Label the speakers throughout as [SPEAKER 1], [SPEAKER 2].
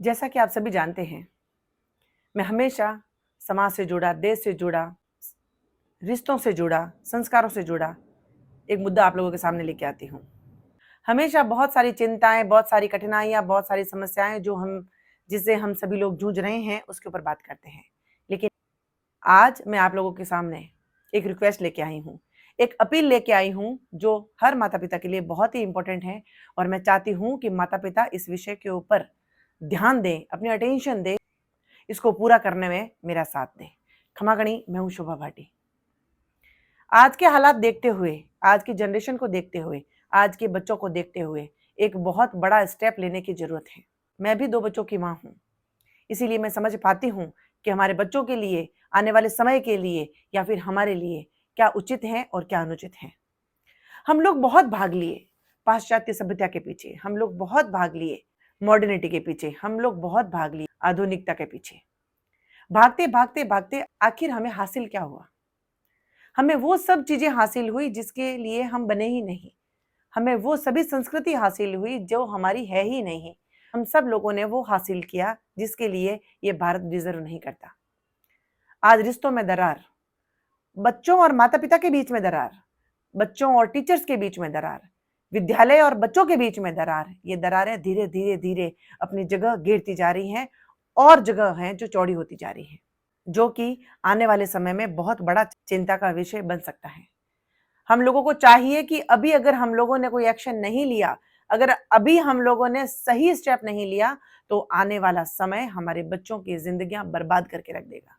[SPEAKER 1] जैसा कि आप सभी जानते हैं, मैं हमेशा समाज से जुड़ा, देश से जुड़ा, रिश्तों से जुड़ा, संस्कारों से जुड़ा एक मुद्दा आप लोगों के सामने लेके आती हूँ। हमेशा बहुत सारी चिंताएं, बहुत सारी कठिनाइयां, बहुत सारी समस्याएं जिससे हम सभी लोग जूझ रहे हैं, उसके ऊपर बात करते हैं। लेकिन आज मैं आप लोगों के सामने एक रिक्वेस्ट लेके आई हूँ, एक अपील लेके आई हूँ जो हर माता पिता के लिए बहुत ही इंपॉर्टेंट है। और मैं चाहती हूँ कि माता पिता इस विषय के ऊपर ध्यान दें, अपनी अटेंशन दें, इसको पूरा करने में मेरा साथ दें। खमागणी, मैं हूं शोभा भाटी। आज के हालात देखते हुए, आज की जनरेशन को देखते हुए, आज के बच्चों को देखते हुए एक बहुत बड़ा स्टेप लेने की जरूरत है। मैं भी 2 बच्चों की मां हूं, इसीलिए मैं समझ पाती हूं कि हमारे बच्चों के लिए, आने वाले समय के लिए या फिर हमारे लिए क्या उचित है और क्या अनुचित है। हम लोग बहुत भाग लिए पाश्चात्य सभ्यता के पीछे, हम लोग बहुत भाग लिए मॉडर्निटी के पीछे, हम लोग बहुत भाग लिए आधुनिकता के पीछे। भागते भागते भागते आखिर हमें हासिल क्या हुआ? हमें वो सब चीजें हासिल हुई जिसके लिए हम बने ही नहीं। हमें वो सभी संस्कृति हासिल हुई जो हमारी है ही नहीं। हम सब लोगों ने वो हासिल किया जिसके लिए ये भारत डिजर्व नहीं करता। आज रिश्तों में दरार, बच्चों और माता पिता के बीच में दरार, बच्चों और टीचर्स के बीच में दरार, विद्यालय और बच्चों के बीच में दरार, ये दरारें धीरे धीरे धीरे अपनी जगह घेरती जा रही हैं और जगह हैं जो चौड़ी होती जा रही है, जो कि आने वाले समय में बहुत बड़ा चिंता का विषय बन सकता है। हम लोगों को चाहिए कि अभी अगर हम लोगों ने कोई एक्शन नहीं लिया, अगर अभी हम लोगों ने सही स्टेप नहीं लिया, तो आने वाला समय हमारे बच्चों की जिंदगियां बर्बाद करके रख देगा।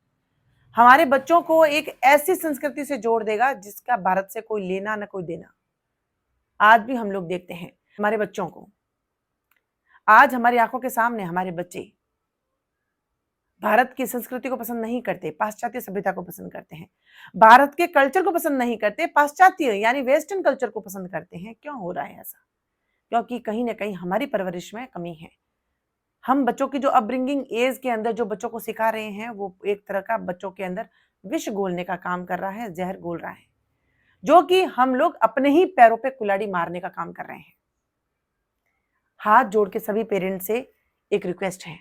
[SPEAKER 1] हमारे बच्चों को एक ऐसी संस्कृति से जोड़ देगा जिसका भारत से कोई लेना ना कोई देना। आज भी हम लोग देखते हैं हमारे बच्चों को, आज हमारी आंखों के सामने हमारे बच्चे भारत की संस्कृति को पसंद नहीं करते, पाश्चात्य सभ्यता को पसंद करते हैं, भारत के कल्चर को पसंद नहीं करते, पाश्चात्य यानी वेस्टर्न कल्चर को पसंद करते हैं। क्यों हो रहा है ऐसा? क्योंकि कहीं ना कहीं हमारी परवरिश में कमी है। हम बच्चों की जो अपब्रिंगिंग एज के अंदर जो बच्चों को सिखा रहे हैं, वो एक तरह का बच्चों के अंदर विष घोलने का काम कर रहा है, जहर घोल रहा है, जो कि हम लोग अपने ही पैरों पे कुल्हाड़ी मारने का काम कर रहे हैं। हाथ जोड़ के सभी पेरेंट्स से एक रिक्वेस्ट है,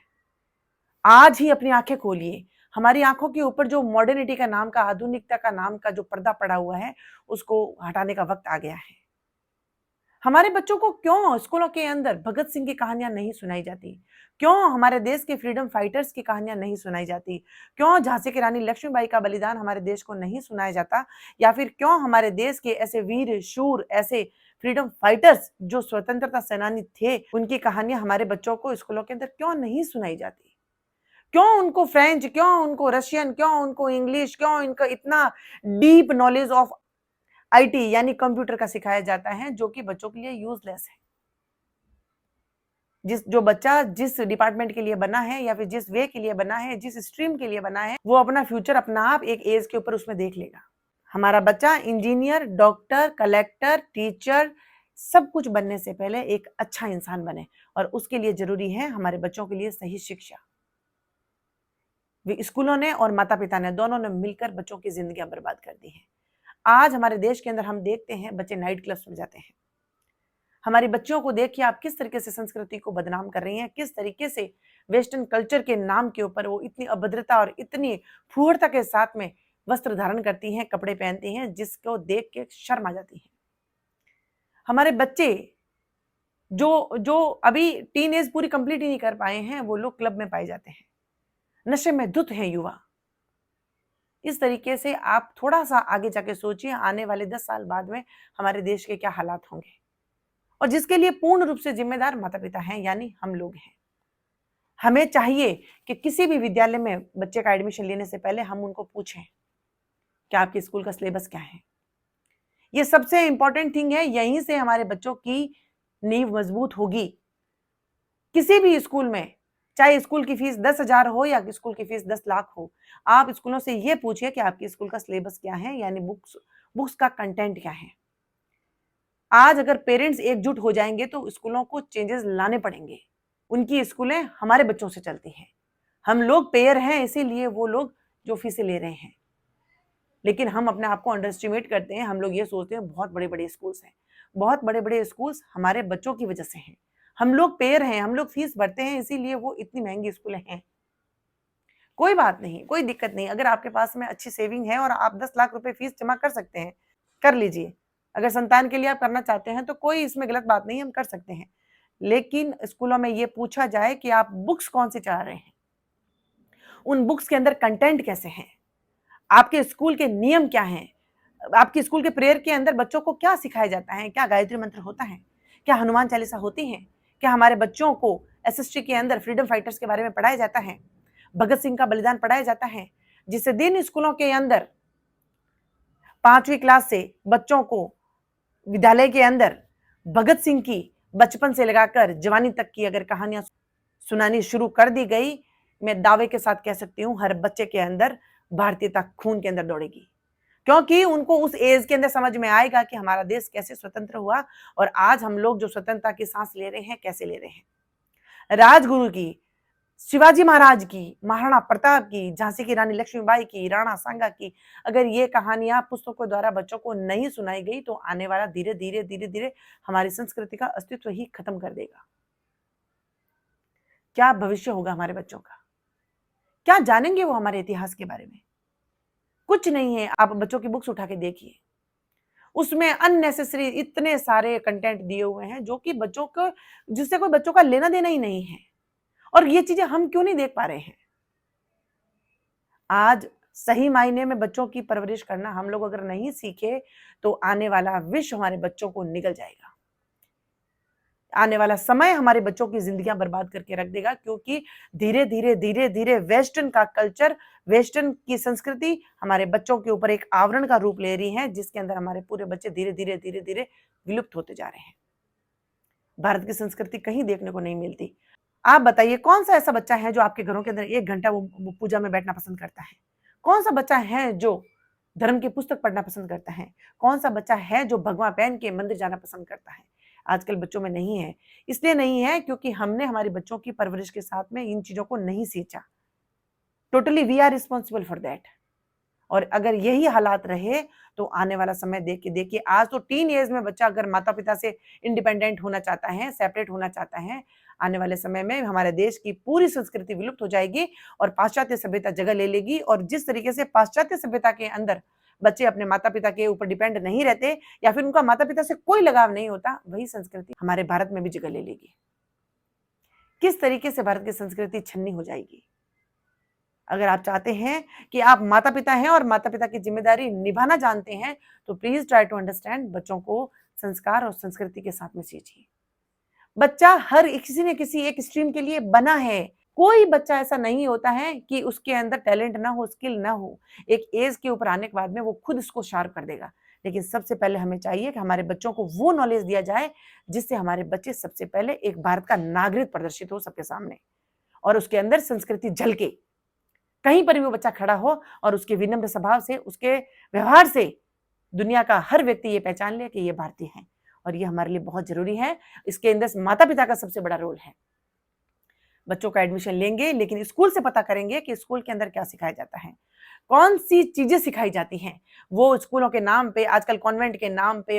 [SPEAKER 1] आज ही अपनी आंखें खोलिए। हमारी आंखों के ऊपर जो मॉडर्निटी का नाम का, आधुनिकता का नाम का जो पर्दा पड़ा हुआ है, उसको हटाने का वक्त आ गया है। हमारे बच्चों को क्यों स्कूलों के अंदर भगत सिंह की कहानियां नहीं सुनाई जाती? क्यों हमारे देश के फ्रीडम फाइटर्स की कहानियां नहीं सुनाई जाती? क्यों झांसी की रानी लक्ष्मीबाई का बलिदान हमारे देश को नहीं सुनाया जाता? या फिर क्यों हमारे देश के ऐसे वीर शूर, ऐसे फ्रीडम फाइटर्स जो स्वतंत्रता सेनानी थे, उनकी कहानियां हमारे बच्चों को स्कूलों के अंदर क्यों नहीं सुनाई जाती? क्यों उनको फ्रेंच, क्यों उनको रशियन, क्यों उनको इंग्लिश, क्यों इनका इतना डीप नॉलेज ऑफ आईटी यानी कंप्यूटर का सिखाया जाता है, जो कि बच्चों के लिए यूजलेस है। जो बच्चा जिस डिपार्टमेंट के लिए बना है या फिर जिस वे के लिए बना है, जिस स्ट्रीम के लिए बना है, वो अपना फ्यूचर अपना आप एक एज के ऊपर उसमें देख लेगा। हमारा बच्चा इंजीनियर, डॉक्टर, कलेक्टर, टीचर सब कुछ बनने से पहले एक अच्छा इंसान बने, और उसके लिए जरूरी है हमारे बच्चों के लिए सही शिक्षा। स्कूलों ने और माता पिता ने दोनों ने मिलकर बच्चों की जिंदगियां बर्बाद कर दी हैं। आज हमारे देश के अंदर हम देखते हैं बच्चे नाइट क्लब्स में जाते हैं। हमारी बच्चियों को देखिए आप किस तरीके से संस्कृति को बदनाम कर रही हैं, किस तरीके से वेस्टर्न कल्चर के नाम के ऊपर वो इतनी अभद्रता और इतनी फूहड़ता के साथ में वस्त्र धारण करती हैं, कपड़े पहनती हैं, जिसको देख के शर्म आ जाती है। हमारे बच्चे जो जो अभी टीन एज पूरी कंप्लीट ही नहीं कर पाए हैं, वो लोग क्लब में पाए जाते हैं, नशे में धुत हैं युवा। इस तरीके से आप थोड़ा सा आगे जाके सोचिए, आने वाले 10 साल बाद में हमारे देश के क्या हालात होंगे, और जिसके लिए पूर्ण रूप से जिम्मेदार माता पिता हैं, यानी हम लोग हैं। हमें चाहिए कि किसी भी विद्यालय में बच्चे का एडमिशन लेने से पहले हम उनको पूछें कि आपके स्कूल का सिलेबस क्या है। ये सबसे इंपॉर्टेंट थिंग है, यहीं से हमारे बच्चों की नींव मजबूत होगी। किसी भी स्कूल में, चाहे स्कूल की फीस 10,000 हो या स्कूल की फीस 10 लाख हो, आप स्कूलों से ये पूछिए कि आपके स्कूल का सिलेबस क्या है, यानी बुक्स का कंटेंट क्या है। आज अगर पेरेंट्स एकजुट हो जाएंगे तो स्कूलों को चेंजेस लाने पड़ेंगे। उनकी स्कूलें हमारे बच्चों से चलती हैं, हम लोग पेयर हैं, इसीलिए वो लोग जो फीसें ले रहे हैं। लेकिन हम अपने आप को अंडर एस्टिमेट करते हैं, हम लोग ये सोचते हैं बहुत बड़े बड़े स्कूल्स हैं। बहुत बड़े बड़े स्कूल्स हमारे बच्चों की वजह से हैं, हम लोग पेयर हैं, हम लोग फीस भरते हैं, इसीलिए वो इतनी महंगी स्कूलें हैं। कोई बात नहीं, कोई दिक्कत नहीं। अगर आपके पास में अच्छी सेविंग है और आप 10 लाख रुपए फीस जमा कर सकते हैं, कर लीजिए। अगर संतान के लिए आप करना चाहते हैं तो कोई इसमें गलत बात नहीं है, हम कर सकते हैं। लेकिन स्कूलों में ये पूछा जाए कि आप बुक्स कौन सी चाह रहे हैं, उन बुक्स के अंदर कंटेंट कैसे हैं, आपके स्कूल के नियम क्या हैं, आपके स्कूल के प्रेयर के अंदर बच्चों को क्या सिखाया जाता है, क्या गायत्री मंत्र होता है, क्या हनुमान चालीसा होती है, क्या हमारे बच्चों को एसएसटी के अंदर फ्रीडम फाइटर्स के बारे में पढ़ाया जाता है, भगत सिंह का बलिदान पढ़ाया जाता है, जिससे दिन स्कूलों के अंदर 5वीं क्लास से बच्चों को विद्यालय के अंदर भगत सिंह की बचपन से लगाकर जवानी तक की अगर कहानियां सुनानी शुरू कर दी गई, मैं दावे के साथ कह सकती हूं हर बच्चे के अंदर भारतीयता खून के अंदर दौड़ेगी, क्योंकि उनको उस एज के अंदर समझ में आएगा कि हमारा देश कैसे स्वतंत्र हुआ और आज हम लोग जो स्वतंत्रता की सांस ले रहे हैं कैसे ले रहे हैं। राजगुरु की, शिवाजी महाराज की, महाराणा प्रताप की, झांसी की रानी लक्ष्मीबाई की, राणा सांगा की, अगर ये कहानियां पुस्तकों द्वारा बच्चों को नहीं सुनाई गई तो आने वाला धीरे धीरे धीरे धीरे हमारी संस्कृति का अस्तित्व ही खत्म कर देगा। क्या भविष्य होगा हमारे बच्चों का? क्या जानेंगे वो हमारे इतिहास के बारे में? कुछ नहीं है। आप बच्चों की बुक्स उठा के देखिए, उसमें अननेसेसरी इतने सारे कंटेंट दिए हुए हैं जो कि बच्चों को, जिससे कोई बच्चों का लेना देना ही नहीं है। और ये चीजें हम क्यों नहीं देख पा रहे हैं? आज सही मायने में बच्चों की परवरिश करना हम लोग अगर नहीं सीखे तो आने वाला विश्व हमारे बच्चों को निगल जाएगा। आने वाला समय हमारे बच्चों की जिंदगियां बर्बाद करके रख देगा, क्योंकि धीरे धीरे धीरे धीरे वेस्टर्न का कल्चर, वेस्टर्न की संस्कृति हमारे बच्चों के ऊपर एक आवरण का रूप ले रही है, जिसके अंदर हमारे पूरे बच्चे धीरे धीरे धीरे धीरे विलुप्त होते जा रहे हैं। भारत की संस्कृति कहीं देखने को नहीं मिलती। आप बताइए कौन सा ऐसा बच्चा है जो आपके घरों के अंदर 1 घंटा वो पूजा में बैठना पसंद करता है? कौन सा बच्चा है जो धर्म की पुस्तक पढ़ना पसंद करता है? कौन सा बच्चा है जो भगवा पहन के मंदिर जाना पसंद करता है? आजकल बच्चों में नहीं है। इसलिए नहीं है क्योंकि हमने हमारे बच्चों की परवरिश के साथ में इन चीजों को नहीं सींचा। Totally we are responsible for that. और अगर यही हालात रहे तो आने वाला समय देखिए आज तो टीन एज में बच्चा अगर माता पिता से इंडिपेंडेंट होना चाहता है, सेपरेट होना चाहता है, आने वाले समय में हमारे देश की पूरी संस्कृति विलुप्त हो जाएगी और पाश्चात्य सभ्यता जगह ले लेगी। और जिस तरीके से पाश्चात्य सभ्यता के अंदर बच्चे अपने माता पिता के ऊपर डिपेंड नहीं रहते या फिर उनका माता पिता से कोई लगाव नहीं होता, वही संस्कृति हमारे भारत में भी जगह ले लेगी। किस तरीके से भारत की संस्कृति छन्नी हो जाएगी? अगर आप चाहते हैं कि आप माता पिता हैं और माता पिता की जिम्मेदारी निभाना जानते हैं तो प्लीज ट्राई टू अंडरस्टैंड, बच्चों को संस्कार और संस्कृति के साथ में सींचिए। बच्चा हर किसी न किसी एक स्ट्रीम के लिए बना है। कोई बच्चा ऐसा नहीं होता है कि उसके अंदर टैलेंट ना हो, स्किल ना हो। एक एज के ऊपर आने के बाद में वो खुद इसको शार्प कर देगा। लेकिन सबसे पहले हमें चाहिए कि हमारे बच्चों को वो नॉलेज दिया जाए जिससे हमारे बच्चे सबसे पहले एक भारत का नागरिक प्रदर्शित हो सबके सामने और उसके अंदर संस्कृति झलके। कहीं पर भी वो बच्चा खड़ा हो और उसके विनम्र स्वभाव से, उसके व्यवहार से दुनिया का हर व्यक्ति ये पहचान ले कि ये भारतीय है और ये हमारे लिए बहुत जरूरी है। इसके अंदर माता पिता का सबसे बड़ा रोल है। बच्चों का एडमिशन लेंगे लेकिन स्कूल से पता करेंगे कि स्कूल के अंदर क्या सिखाया जाता है, कौन सी चीजें सिखाई जाती हैं। वो स्कूलों के नाम पे, आजकल कॉन्वेंट के नाम पे,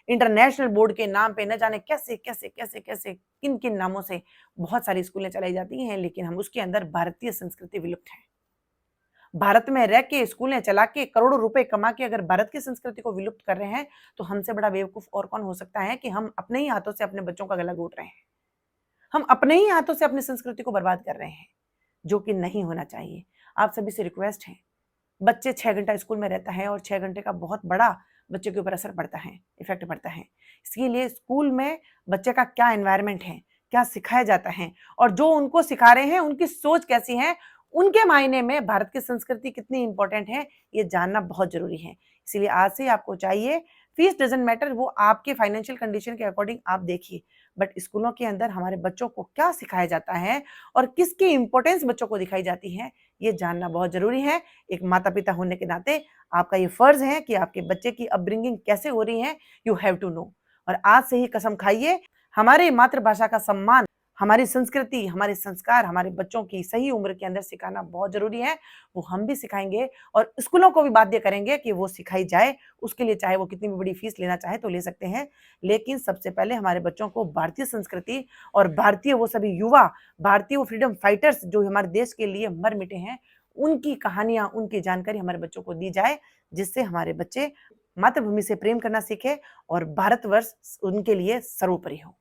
[SPEAKER 1] इंटरनेशनल बोर्ड के नाम पे, न जाने कैसे कैसे कैसे कैसे किन किन नामों से बहुत सारी स्कूलें चलाई जाती हैं, लेकिन हम उसके अंदर भारतीय संस्कृति विलुप्त है। भारत में रह के स्कूलें चला के करोड़ों रुपए कमा के अगर भारत की संस्कृति को विलुप्त कर रहे हैं तो हमसे बड़ा बेवकूफ और कौन हो सकता है कि हम अपने ही हाथों से अपने बच्चों का गला घोट रहे हैं। हम अपने ही हाथों से अपनी संस्कृति को बर्बाद कर रहे हैं, जो कि नहीं होना चाहिए। आप सभी से रिक्वेस्ट है, बच्चे 6 घंटा स्कूल में रहता है और 6 घंटे का बहुत बड़ा बच्चे के ऊपर असर पड़ता है, इफेक्ट पड़ता है। इसके लिए स्कूल में बच्चे का क्या एनवायरनमेंट है, क्या सिखाया जाता है और जो उनको सिखा रहे हैं उनकी सोच कैसी है, उनके मायने में भारत की संस्कृति कितनी इंपॉर्टेंट है, ये जानना बहुत जरूरी है। इसीलिए आज से आपको चाहिए, फीस डजंट मैटर, वो आपके फाइनेंशियल कंडीशन के अकॉर्डिंग आप देखिए, बट स्कूलों के अंदर हमारे बच्चों को क्या सिखाया जाता है और किसकी इंपॉर्टेंस बच्चों को दिखाई जाती है, ये जानना बहुत जरूरी है। एक माता पिता होने के नाते आपका ये फर्ज है कि आपके बच्चे की अपब्रिंगिंग कैसे हो रही है, यू हैव टू नो। और आज से ही कसम खाइए, हमारे मातृभाषा का सम्मान हमारी संस्कृति, हमारे संस्कार हमारे बच्चों की सही उम्र के अंदर सिखाना बहुत ज़रूरी है। वो हम भी सिखाएँगे और स्कूलों को भी बाध्य करेंगे कि वो सिखाई जाए। उसके लिए चाहे वो कितनी भी बड़ी फ़ीस लेना चाहे तो ले सकते हैं। लेकिन सबसे पहले हमारे बच्चों को भारतीय संस्कृति और भारतीय वो सभी युवा, भारतीय वो फ्रीडम फाइटर्स जो हमारे देश के लिए मर मिटे हैं, उनकी कहानियाँ, उनकी जानकारी हमारे बच्चों को दी जाए, जिससे हमारे बच्चे मातृभूमि से प्रेम करना सीखें और भारतवर्ष उनके लिए सर्वोपरि हो।